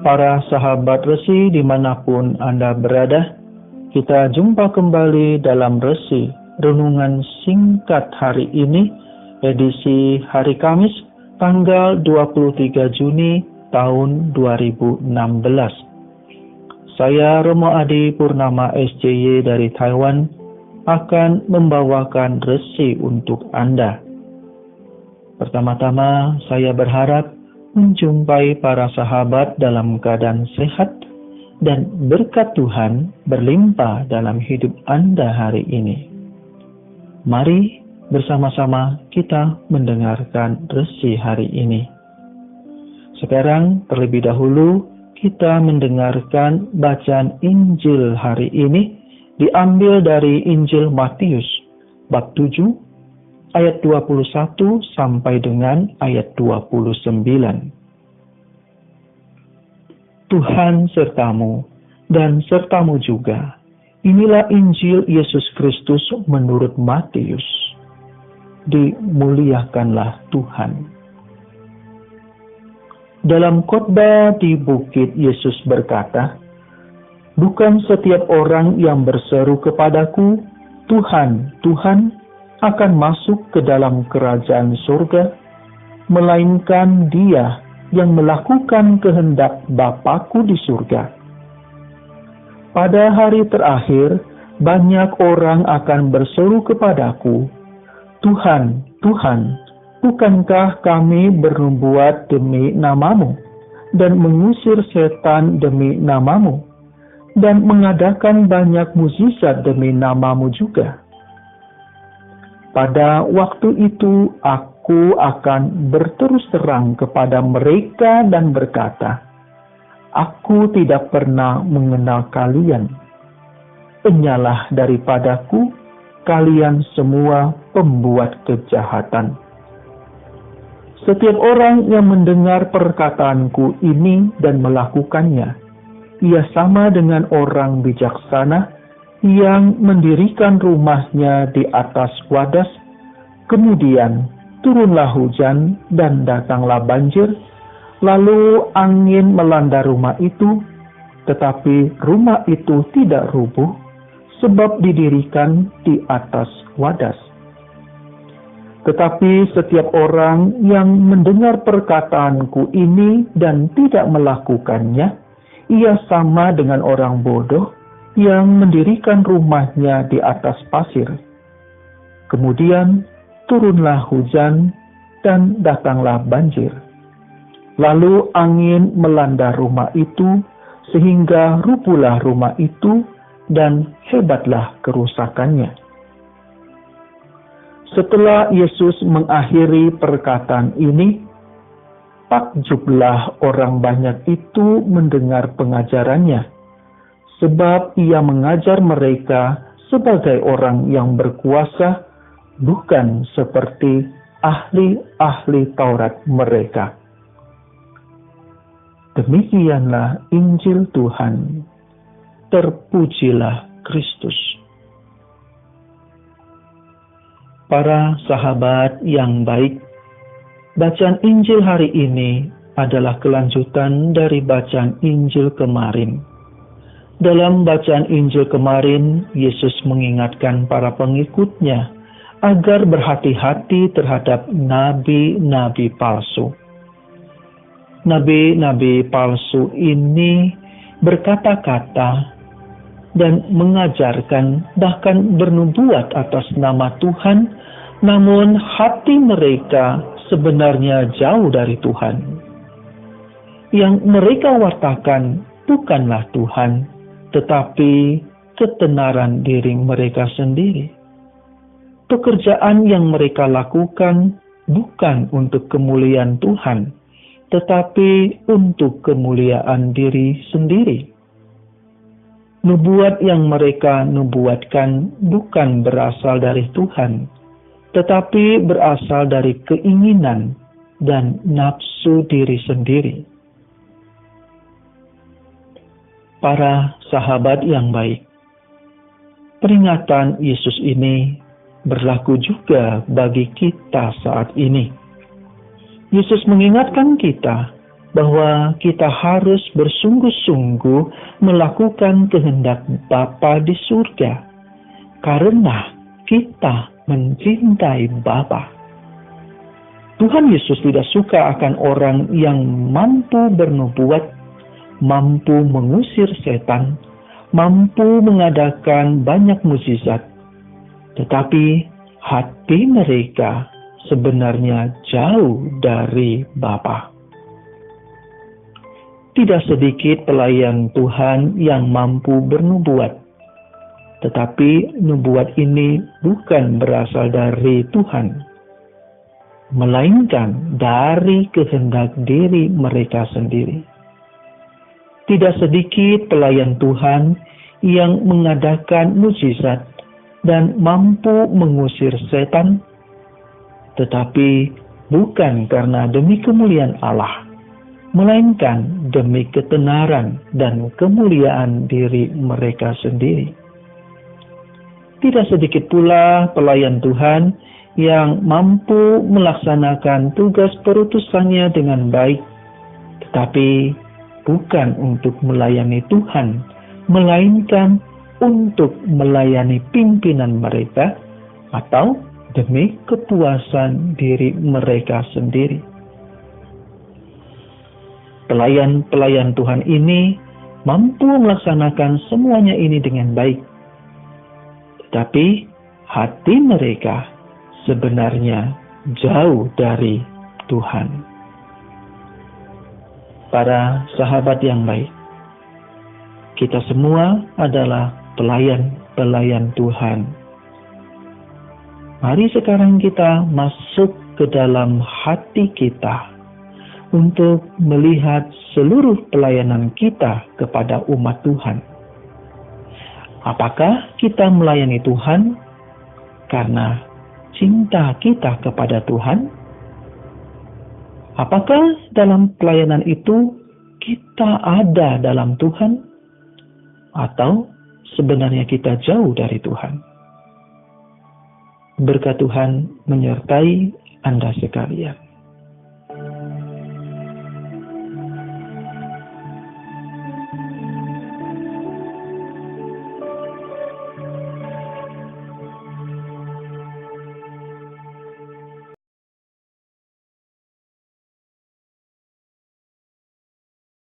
Para sahabat Resi dimanapun Anda berada, kita jumpa kembali dalam Resi Renungan Singkat hari ini, edisi hari Kamis, tanggal 23 Juni tahun 2016. Saya Romo Adi Purnama SJY dari Taiwan akan membawakan Resi untuk Anda. Pertama-tama saya berharap menjumpai para sahabat dalam keadaan sehat dan berkat Tuhan berlimpah dalam hidup Anda hari ini. Mari bersama-sama kita mendengarkan Resi hari ini. Sekarang terlebih dahulu kita mendengarkan bacaan Injil hari ini diambil dari Injil Matius bab 7 ayat 21 sampai dengan ayat 29. Tuhan sertamu dan sertamu juga. Inilah Injil Yesus Kristus menurut Matius. Dimuliakanlah Tuhan. Dalam khotbah di bukit, Yesus berkata, "Bukan setiap orang yang berseru kepadaku, Tuhan, Tuhan, akan masuk ke dalam kerajaan surga, melainkan dia yang melakukan kehendak Bapa-Ku di surga. Pada hari terakhir, banyak orang akan berseru kepadaku, Tuhan, Tuhan, bukankah kami bernubuat demi namamu, dan mengusir setan demi namamu, dan mengadakan banyak mukjizat demi namamu juga? Pada waktu itu aku akan berterus terang kepada mereka dan berkata, Aku tidak pernah mengenal kalian. Penyalah daripadaku, kalian semua pembuat kejahatan." Setiap orang yang mendengar perkataanku ini dan melakukannya, ia sama dengan orang bijaksana yang mendirikan rumahnya di atas wadas, kemudian turunlah hujan dan datanglah banjir, lalu angin melanda rumah itu, tetapi rumah itu tidak rubuh, sebab didirikan di atas wadas. Tetapi setiap orang yang mendengar perkataanku ini dan tidak melakukannya, ia sama dengan orang bodoh yang mendirikan rumahnya di atas pasir. Kemudian turunlah hujan dan datanglah banjir. Lalu angin melanda rumah itu, sehingga rubuhlah rumah itu, dan hebatlah kerusakannya. Setelah Yesus mengakhiri perkataan ini, takjublah orang banyak itu mendengar pengajarannya, sebab ia mengajar mereka sebagai orang yang berkuasa, bukan seperti ahli-ahli Taurat mereka. Demikianlah Injil Tuhan. Terpujilah Kristus. Para sahabat yang baik, bacaan Injil hari ini adalah kelanjutan dari bacaan Injil kemarin. Dalam bacaan Injil kemarin, Yesus mengingatkan para pengikutnya agar berhati-hati terhadap nabi-nabi palsu. Nabi-nabi palsu ini berkata-kata dan mengajarkan, bahkan bernubuat atas nama Tuhan, namun hati mereka sebenarnya jauh dari Tuhan. Yang mereka wartakan bukanlah Tuhan, tetapi ketenaran diri mereka sendiri. Pekerjaan yang mereka lakukan bukan untuk kemuliaan Tuhan, tetapi untuk kemuliaan diri sendiri. Nubuat yang mereka nubuatkan bukan berasal dari Tuhan, tetapi berasal dari keinginan dan nafsu diri sendiri. Para sahabat yang baik, peringatan Yesus ini berlaku juga bagi kita saat ini. Yesus mengingatkan kita bahwa kita harus bersungguh-sungguh melakukan kehendak Bapa di surga, karena kita mencintai Bapa. Tuhan Yesus tidak suka akan orang yang mampu bernubuat, mampu mengusir setan, mampu mengadakan banyak mukjizat, tetapi hati mereka sebenarnya jauh dari Bapa. Tidak sedikit pelayan Tuhan yang mampu bernubuat, tetapi nubuat ini bukan berasal dari Tuhan, melainkan dari kehendak diri mereka sendiri. Tidak sedikit pelayan Tuhan yang mengadakan mukjizat dan mampu mengusir setan, tetapi bukan karena demi kemuliaan Allah, melainkan demi ketenaran dan kemuliaan diri mereka sendiri. Tidak sedikit pula pelayan Tuhan yang mampu melaksanakan tugas perutusannya dengan baik, tetapi bukan untuk melayani Tuhan, melainkan untuk melayani pimpinan mereka atau demi kepuasan diri mereka sendiri. Pelayan-pelayan Tuhan ini mampu melaksanakan semuanya ini dengan baik, tetapi hati mereka sebenarnya jauh dari Tuhan. Para sahabat yang baik, kita semua adalah pelayan-pelayan Tuhan. Mari sekarang kita masuk ke dalam hati kita untuk melihat seluruh pelayanan kita kepada umat Tuhan. Apakah kita melayani Tuhan karena cinta kita kepada Tuhan? Apakah dalam pelayanan itu kita ada dalam Tuhan? Atau sebenarnya kita jauh dari Tuhan? Berkat Tuhan menyertai Anda sekalian.